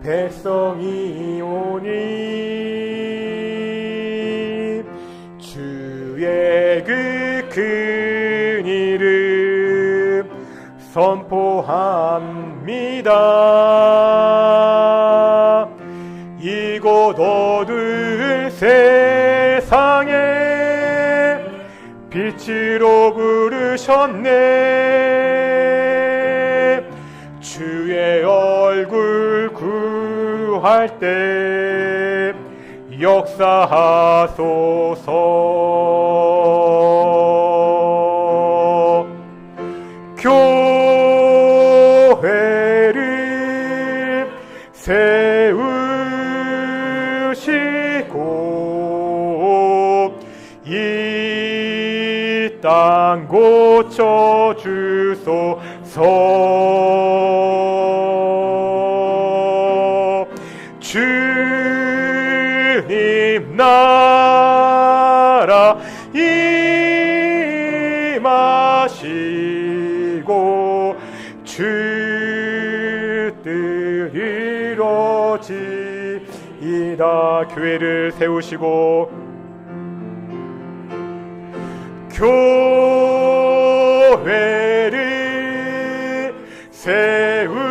백성이오니 주의 큰 이름 선포합니다. 이곳 어두운 세상에 빛으로 부르셨네. 주의 얼굴 구할 때 역사하소서. 교회를 세우시고 이 땅 고쳐 주소서. 주님 나라 임하시고 주 뜻 이루어지이다. 교회를 세우시고 교회를 세우시고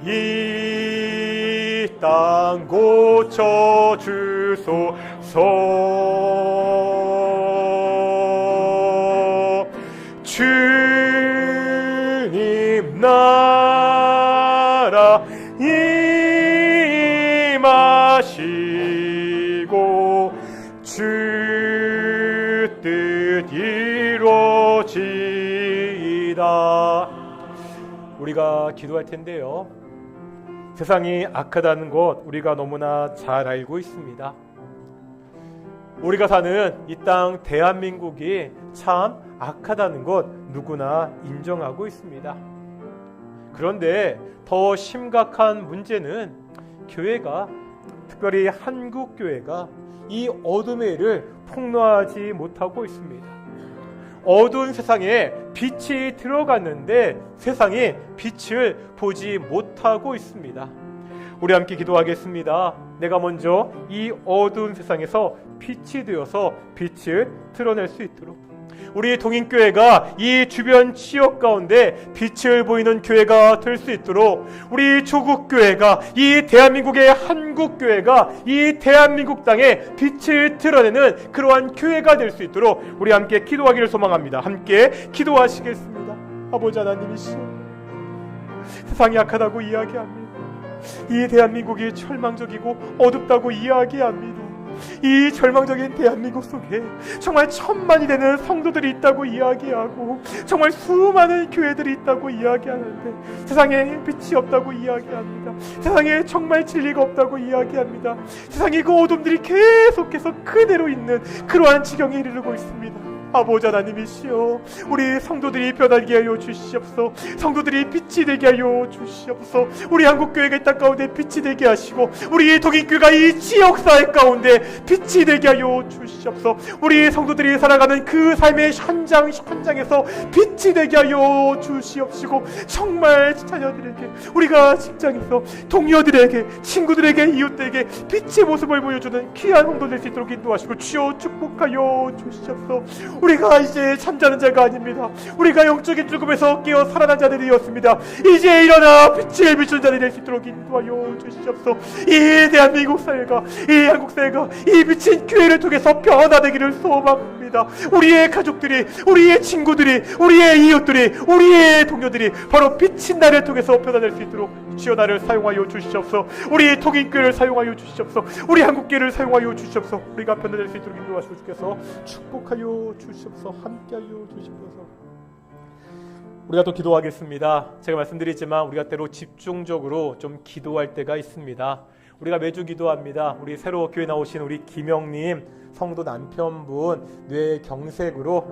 이 땅 고쳐 주소서. 주님 나라 임하시고 주 뜻 이루어지이다. 우리가 기도할 텐데요, 세상이 악하다는 것 우리가 너무나 잘 알고 있습니다. 우리가 사는 이 땅 대한민국이 참 악하다는 것 누구나 인정하고 있습니다. 그런데 더 심각한 문제는 교회가, 특별히 한국 교회가 이 어둠의 일을 폭로하지 못하고 있습니다. 어두운 세상에 빛이 들어갔는데 세상이 빛을 보지 못하고 있습니다. 우리 함께 기도하겠습니다. 내가 먼저 이 어두운 세상에서 빛이 되어서 빛을 드러낼 수 있도록, 우리 동인교회가 이 주변 지역 가운데 빛을 보이는 교회가 될 수 있도록, 우리 조국교회가, 이 대한민국의 한국교회가 이 대한민국 땅에 빛을 드러내는 그러한 교회가 될 수 있도록 우리 함께 기도하기를 소망합니다. 함께 기도하시겠습니다. 아버지 하나님이시여, 세상이 악하다고 이야기합니다. 이 대한민국이 절망적이고 어둡다고 이야기합니다. 이 절망적인 대한민국 속에 정말 천만이 되는 성도들이 있다고 이야기하고 정말 수많은 교회들이 있다고 이야기하는데 세상에 빛이 없다고 이야기합니다. 세상에 정말 진리가 없다고 이야기합니다. 세상에 그 어둠들이 계속해서 그대로 있는 그러한 지경에 이르르고 있습니다. 아버지 하나님이시여, 우리 성도들이 변하게 하여 주시옵소서. 성도들이 빛이 되게 하여 주시옵소서. 우리 한국교회가 이 땅 가운데 빛이 되게 하시고 우리 동인교회가 이 지역사회 가운데 빛이 되게 하여 주시옵소서. 우리 성도들이 살아가는 그 삶의 현장에서 빛이 되게 하여 주시옵시고, 정말 자녀들에게, 우리가 직장에서 동료들에게, 친구들에게, 이웃들에게 빛의 모습을 보여주는 귀한 성도 될 수 있도록 인도하시고 주여 축복하여 주시옵소서. 우리가 이제 잠자는 자가 아닙니다. 우리가 영적인 죽음에서 깨어 살아난 자들이었습니다. 이제 일어나 빛을 비추는 자들이 될 수 있도록 인도하여 주시옵소서. 이 대한민국 사회가, 이 한국 사회가 이 비친 교회를 통해서 변화되기를 소망합니다. 우리의 가족들이, 우리의 친구들이, 우리의 이웃들이, 우리의 동료들이 바로 비친 나를 통해서 변화될 수 있도록 주여 나를 사용하여 주시옵소서. 우리 통인교회를 사용하여 주시옵소서. 우리 한국교회를 사용하여 주시옵소서. 우리가 변화될 수 있도록 인도하시고 주께서 축복하여 주시옵소서. 함께하여 주시옵소서. 우리가 또 기도하겠습니다. 제가 말씀드리지만 우리가 때로 집중적으로 좀 기도할 때가 있습니다. 우리가 매주 기도합니다. 우리 새로 교회 나오신 우리 김영님 성도 남편분 뇌경색으로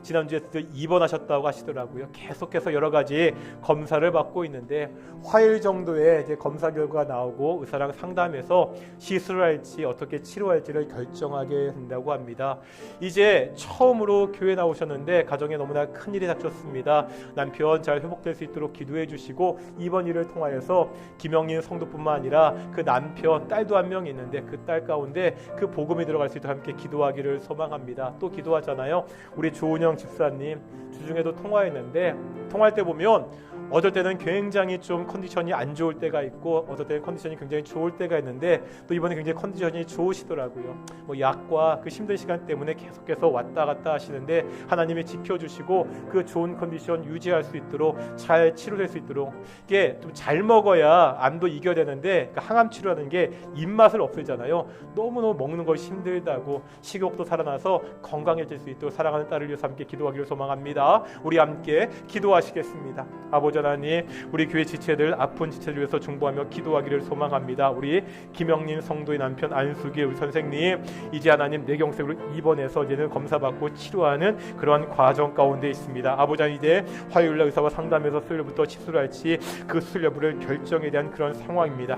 지난주에 입원하셨다고 하시더라고요. 계속해서 여러 가지 검사를 받고 있는데 화요일 정도에 이제 검사 결과가 나오고 의사랑 상담해서 시술을 할지 어떻게 치료할지를 결정하게 된다고 합니다. 이제 처음으로 교회 나오셨는데 가정에 너무나 큰일이 닥쳤습니다. 남편 잘 회복될 수 있도록 기도해 주시고 이번 일을 통하여서 김영린 성도뿐만 아니라 그 남편, 딸도 한 명 있는데 그 딸 가운데 그 복음이 들어갈 수 있도록 함께 기도하기를 소망합니다. 또 기도하잖아요. 우리 조은영 집사님 주중에도 통화했는데 통화할 때 보면 어떨 때는 굉장히 좀 컨디션이 안 좋을 때가 있고 어떨 때는 컨디션이 굉장히 좋을 때가 있는데 또 이번에 굉장히 컨디션이 좋으시더라고요. 뭐 약과 그 힘든 시간 때문에 계속해서 왔다 갔다 하시는데 하나님이 지켜주시고 그 좋은 컨디션 유지할 수 있도록 잘 치료될 수 있도록, 이게 좀 잘 먹어야 암도 이겨내는데 그 항암 치료라는 게 입맛을 없애잖아요. 너무너무 먹는 것이 힘들다고 식욕도 살아나서 건강해질 수 있도록 사랑하는 딸을 위해서 함께 기도하기를 소망합니다. 우리 함께 기도하시겠습니다. 아버지 아버지 하나님, 우리 교회 지체들, 아픈 지체들 위해서 중보하며 기도하기를 소망합니다. 우리 김영린 성도의 남편 안수기 우리 선생님, 이제 하나님 뇌경색으로 입원해서 이제는 검사받고 치료하는 그러한 과정 가운데 있습니다. 아버지 하나님, 이제 화요일날 의사와 상담해서 수요일부터 시술을 할지 그 수술 여부를 결정에 대한 그런 상황입니다.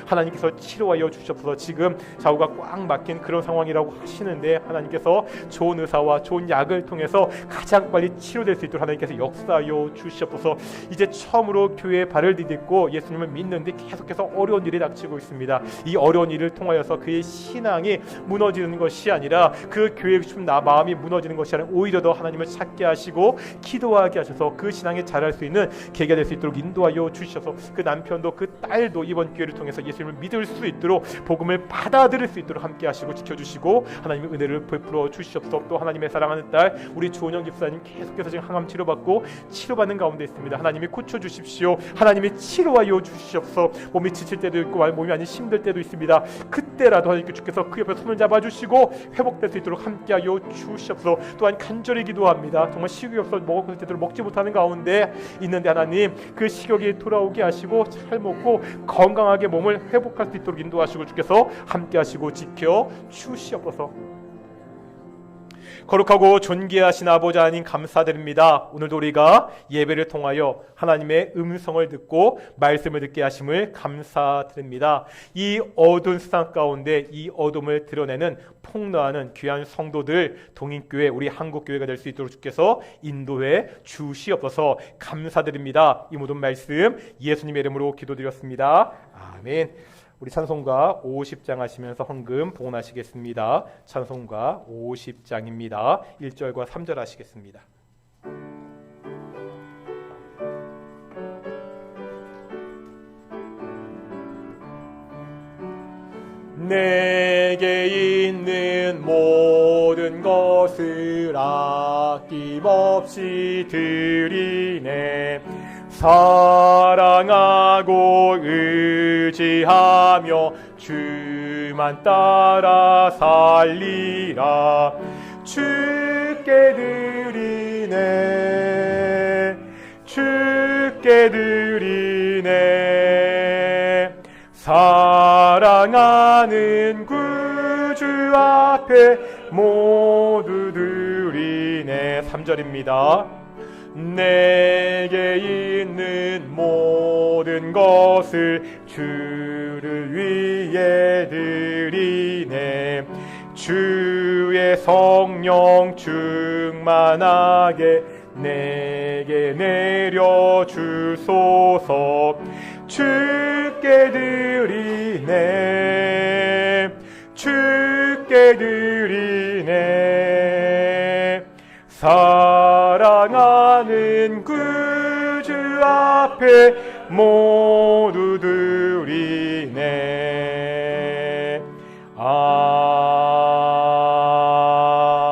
하나님께서 치료하여 주셔서 지금 좌우가 꽉 막힌 그런 상황이라고 하시는데, 하나님께서 좋은 의사와 좋은 약을 통해서 가장 빨리 치료될 수 있도록 하나님께서 역사하여 주시옵소서. 이제 처음으로 교회에 발을 디딛고 예수님을 믿는데 계속해서 어려운 일이 닥치고 있습니다. 이 어려운 일을 통하여서 그의 신앙이 무너지는 것이 아니라, 그 교회에 싶은 마음이 무너지는 것이 아니라 오히려 더 하나님을 찾게 하시고 기도하게 하셔서 그 신앙에 자랄 수 있는 계기가 될 수 있도록 인도하여 주셔서, 그 남편도 그 딸도 이번 기회를 통해서 예수님을 믿을 수 있도록, 복음을 받아들일 수 있도록 함께 하시고 지켜주시고 하나님의 은혜를 베풀어 주시옵소서. 또 하나님의 사랑하는 딸 우리 조은영 집사님 계속해서 지금 항암 치료받고 치료받는 가운데 있습니다. 하나님이 고쳐주십시오. 하나님이 치료하여 주시옵소서. 몸이 지칠 때도 있고 몸이 많이 힘들 때도 있습니다. 그때라도 하나님께 주께서 그 옆에 손을 잡아주시고 회복될 수 있도록 함께하여 주시옵소서. 또한 간절히 기도합니다. 정말 식욕이 없어 먹을 것을 제대로 먹지 못하는 가운데 있는데, 하나님 그 식욕이 돌아오게 하시고 잘 먹고 건강하게 몸을 회복할 수 있도록 인도하시고 주께서 함께하시고 지켜 주시옵소서. 거룩하고 존귀하신 아버지 하나님, 감사드립니다. 오늘도 우리가 예배를 통하여 하나님의 음성을 듣고 말씀을 듣게 하심을 감사드립니다. 이 어두운 세상 가운데 이 어둠을 드러내는 폭로하는 귀한 성도들, 동인교회, 우리 한국교회가 될 수 있도록 주께서 인도해 주시옵소서. 감사드립니다. 이 모든 말씀 예수님의 이름으로 기도드렸습니다. 아멘. 우리 찬송가 50장 하시면서 헌금 봉헌하시겠습니다. 찬송가 50장입니다. 1절과 3절 하시겠습니다. 내게 있는 모든 것을 아낌없이 드리네. 사랑하고 의지하며 주만 따라 살리라. 주께 드리네, 주께 드리네. 사랑하는 구주 앞에 모두 드리네. 3절입니다. 내게 있는 모든 것을 주를 위해 드리네. 주의 성령 충만하게 내게 내려 주소서. 주께 드리네, 주께 드리네. 사랑하는 구주 앞에 모두 드리네.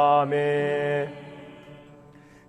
아멘.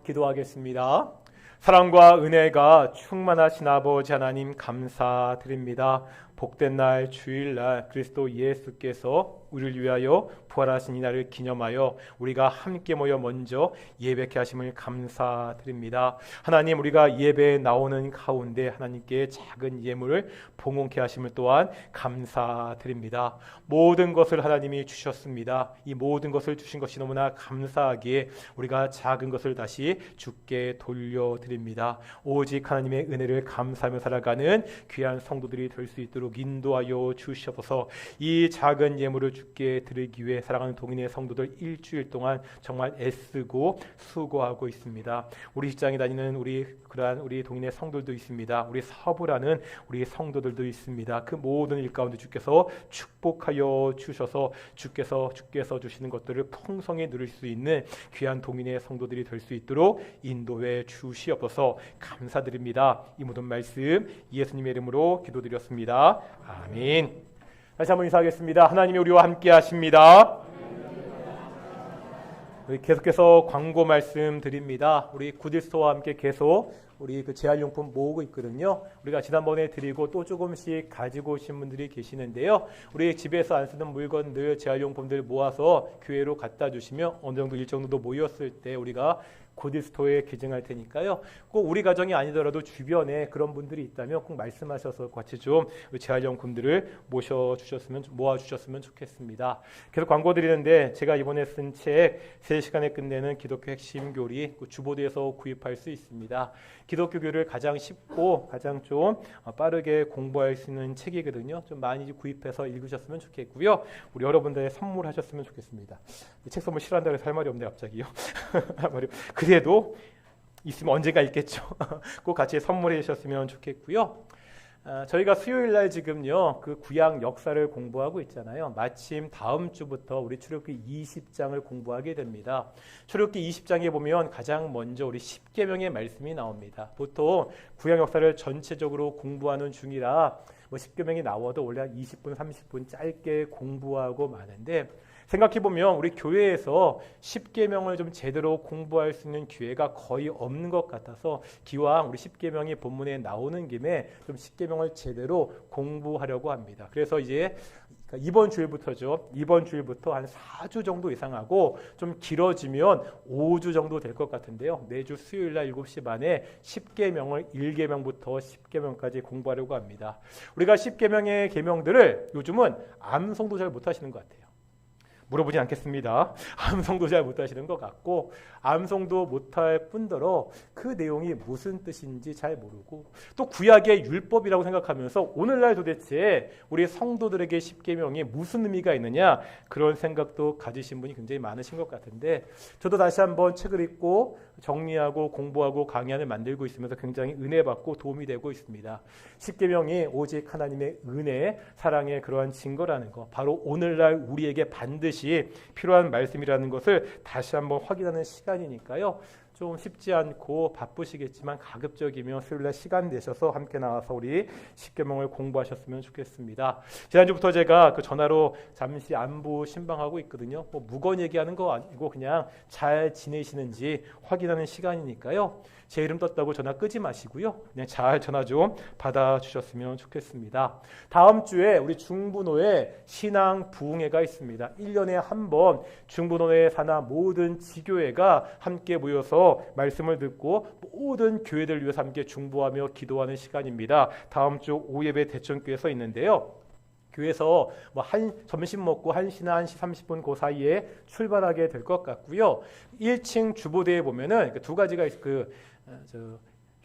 기도하겠습니다. 사랑과 은혜가 충만하신 아버지 하나님, 감사드립니다. 복된 날 주일날 그리스도 예수께서 우리를 위하여 부활하신 이날을 기념하여 우리가 함께 모여 먼저 예배케 하심을 감사드립니다. 하나님, 우리가 예배에 나오는 가운데 하나님께 작은 예물을 봉헌케 하심을 또한 감사드립니다. 모든 것을 하나님이 주셨습니다. 이 모든 것을 주신 것이 너무나 감사하기에 우리가 작은 것을 다시 주께 돌려드립니다. 오직 하나님의 은혜를 감사하며 살아가는 귀한 성도들이 될 수 있도록 인도하여 주시옵소서. 이 작은 예물을 주께 드리기 위해 사랑하는 동인의 성도들 일주일 동안 정말 애쓰고 수고하고 있습니다. 우리 직장에 다니는 그러한 우리 동인의 성도들도 있습니다. 우리 사업을 하는 우리 성도들도 있습니다. 그 모든 일 가운데 주께서 축복하여 주셔서 주께서 주시는 것들을 풍성히 누릴 수 있는 귀한 동인의 성도들이 될 수 있도록 인도해 주시옵소서. 감사드립니다. 이 모든 말씀 예수님의 이름으로 기도드렸습니다. 아멘. 다시 한번 인사하겠습니다. 하나님이 우리와 함께 하십니다. 우리 계속해서 광고 말씀 드립니다. 우리 구딜스토어와 함께 계속 우리 그 재활용품 모으고 있거든요. 우리가 지난번에 드리고 또 조금씩 가지고 오신 분들이 계시는데요. 우리 집에서 안 쓰는 물건들, 재활용품들 모아서 교회로 갖다 주시면 어느 정도 일정 정도 모였을 때 우리가 고딜스토어에 기증할 테니까요. 꼭 우리 가정이 아니더라도 주변에 그런 분들이 있다면 꼭 말씀하셔서 같이 좀 재활용품들을 모아주셨으면 좋겠습니다. 계속 광고 드리는데 제가 이번에 쓴 책 3시간에 끝내는 기독교 핵심 교리 주보대에서 구입할 수 있습니다. 기독교 교리를 가장 쉽고 가장 좀 빠르게 공부할 수 있는 책이거든요. 좀 많이 구입해서 읽으셨으면 좋겠고요. 우리 여러분들 선물하셨으면 좋겠습니다. 책 선물 싫어한다고 해서 할 말이 없네 갑자기요. 그래도 있으면 언젠가 있겠죠. 꼭 같이 선물해 주셨으면 좋겠고요. 저희가 수요일 날 지금요 그 구약 역사를 공부하고 있잖아요. 마침 다음 주부터 우리 출애굽기 20장을 공부하게 됩니다. 출애굽기 20장에 보면 가장 먼저 우리 십계명의 말씀이 나옵니다. 보통 구약 역사를 전체적으로 공부하는 중이라 뭐 십계명이 나와도 원래 한 20분, 30분 짧게 공부하고 마는데 생각해보면 우리 교회에서 십계명을 좀 제대로 공부할 수 있는 기회가 거의 없는 것 같아서 기왕 우리 십계명이 본문에 나오는 김에 좀 십계명을 제대로 공부하려고 합니다. 그래서 이제 이번 주일부터죠. 이번 주일부터 한 4주 정도 이상 하고 좀 길어지면 5주 정도 될 것 같은데요. 매주 수요일 날 7시 반에 십계명을 1계명부터 10계명까지 공부하려고 합니다. 우리가 십계명의 계명들을 요즘은 암송도 잘 못하시는 것 같아요. 물어보지 않겠습니다. 암송도 잘 못하시는 것 같고 암송도 못할 뿐더러 그 내용이 무슨 뜻인지 잘 모르고 또 구약의 율법이라고 생각하면서 오늘날 도대체 우리 성도들에게 십계명이 무슨 의미가 있느냐 그런 생각도 가지신 분이 굉장히 많으신 것 같은데 저도 다시 한번 책을 읽고 정리하고 공부하고 강의안을 만들고 있으면서 굉장히 은혜받고 도움이 되고 있습니다. 십계명이 오직 하나님의 은혜, 사랑의 그러한 증거라는 것 바로 오늘날 우리에게 반드시 필요한 말씀이라는 것을 다시 한번 확인하는 시간이니까요. 좀 쉽지 않고 바쁘시겠지만 가급적이면 수요일날 시간 내셔서 함께 나와서 우리 십계명을 공부하셨으면 좋겠습니다. 지난주부터 제가 그 전화로 잠시 안부 신방하고 있거든요. 뭐 무거운 얘기하는 거 아니고 그냥 잘 지내시는지 확인하는 시간이니까요. 제 이름 떴다고 전화 끄지 마시고요. 그냥 잘 전화 좀 받아주셨으면 좋겠습니다. 다음 주에 우리 중부노회 신앙 부흥회가 있습니다. 1년에 한 번 중부노회 산하 모든 지교회가 함께 모여서 말씀을 듣고 모든 교회들 위해서 함께 중보하며 기도하는 시간입니다. 다음 주 오예배 대천교회에서 있는데요. 교회에서 뭐 점심 먹고 1시나 1시 30분 그 사이에 출발하게 될 것 같고요. 1층 주보대에 보면은 두 가지가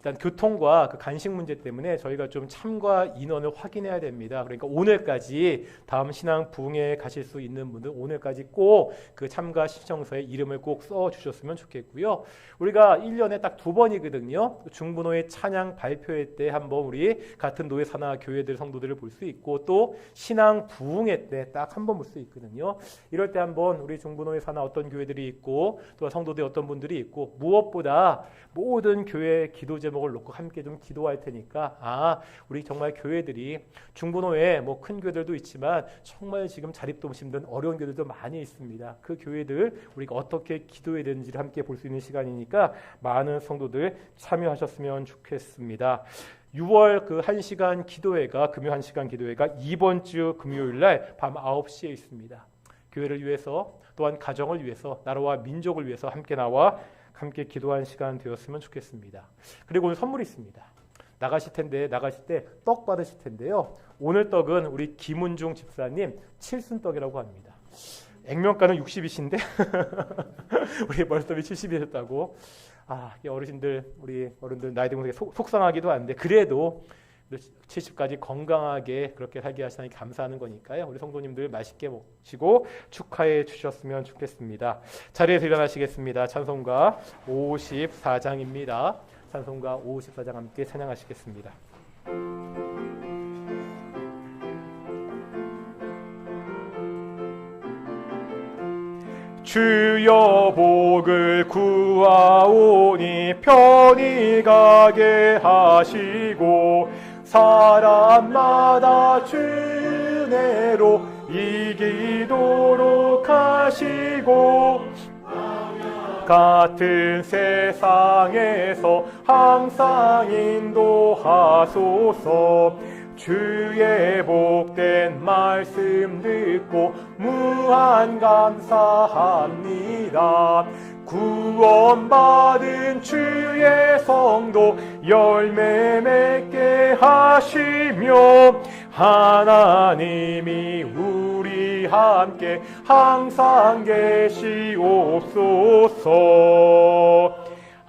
일단 교통과 그 간식 문제 때문에 저희가 좀 참가 인원을 확인해야 됩니다. 그러니까 오늘까지 다음 신앙 부흥회에 가실 수 있는 분들 오늘까지 꼭 그 참가 신청서에 이름을 꼭 써주셨으면 좋겠고요. 우리가 1년에 딱 2번이거든요. 중부노회 찬양 발표회 때 한번 우리 같은 노회 산하 교회들 성도들을 볼 수 있고 또 신앙 부흥회 때 딱 한 번 볼 수 있거든요. 이럴 때 한번 우리 중부노회 산하 어떤 교회들이 있고 또 성도들 어떤 분들이 있고 무엇보다 모든 교회 기도 제목을 놓고 함께 좀 기도할 테니까 우리 정말 교회들이 중부노회 뭐 큰 교회들도 있지만 정말 지금 자립도 힘든 어려운 교회들도 많이 있습니다. 그 교회들 우리가 어떻게 기도해야 되는지를 함께 볼 수 있는 시간이니까 많은 성도들 참여하셨으면 좋겠습니다. 6월 그 1시간 기도회가 금요 1시간 기도회가 이번 주 금요일 날 밤 9시에 있습니다. 교회를 위해서 또한 가정을 위해서 나라와 민족을 위해서 함께 나와 함께 기도한 시간 되었으면 좋겠습니다. 그리고 오늘 선물이 있습니다. 나가실 때 떡 받으실 텐데요. 오늘 떡은 우리 김은중 집사님 칠순떡이라고 합니다. 액면가는 60이신데 우리 머릿속이 70이셨다고. 우리 어른들 나이 든 분에게 속상하기도 한데 그래도 70까지 건강하게 그렇게 살게 하시니 감사하는 거니까요. 우리 성도님들 맛있게 모시고 축하해 주셨으면 좋겠습니다. 자리에서 일어나시겠습니다. 찬송가 54장입니다. 찬송가 54장 함께 찬양하시겠습니다. 주여 복을 구하오니 편히 가게 하시고 사람마다 주 은혜로 이기도록 하시고 같은 세상에서 항상 인도하소서. 주의 복된 말씀 듣고 무한 감사합니다. 구원받은 주의 성도 열매 맺게 하시며 하나님이 우리 함께 항상 계시옵소서.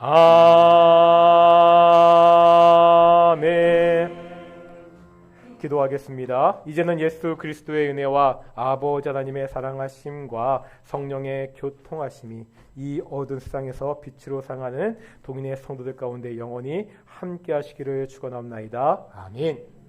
아멘. 기도하겠습니다. 이제는 예수 그리스도의 은혜와 아버지 하나님의 사랑하심과 성령의 교통하심이 이 어두운 세상에서 빛으로 상하는 동인의 성도들 가운데 영원히 함께 하시기를 축원합나이다. 아멘.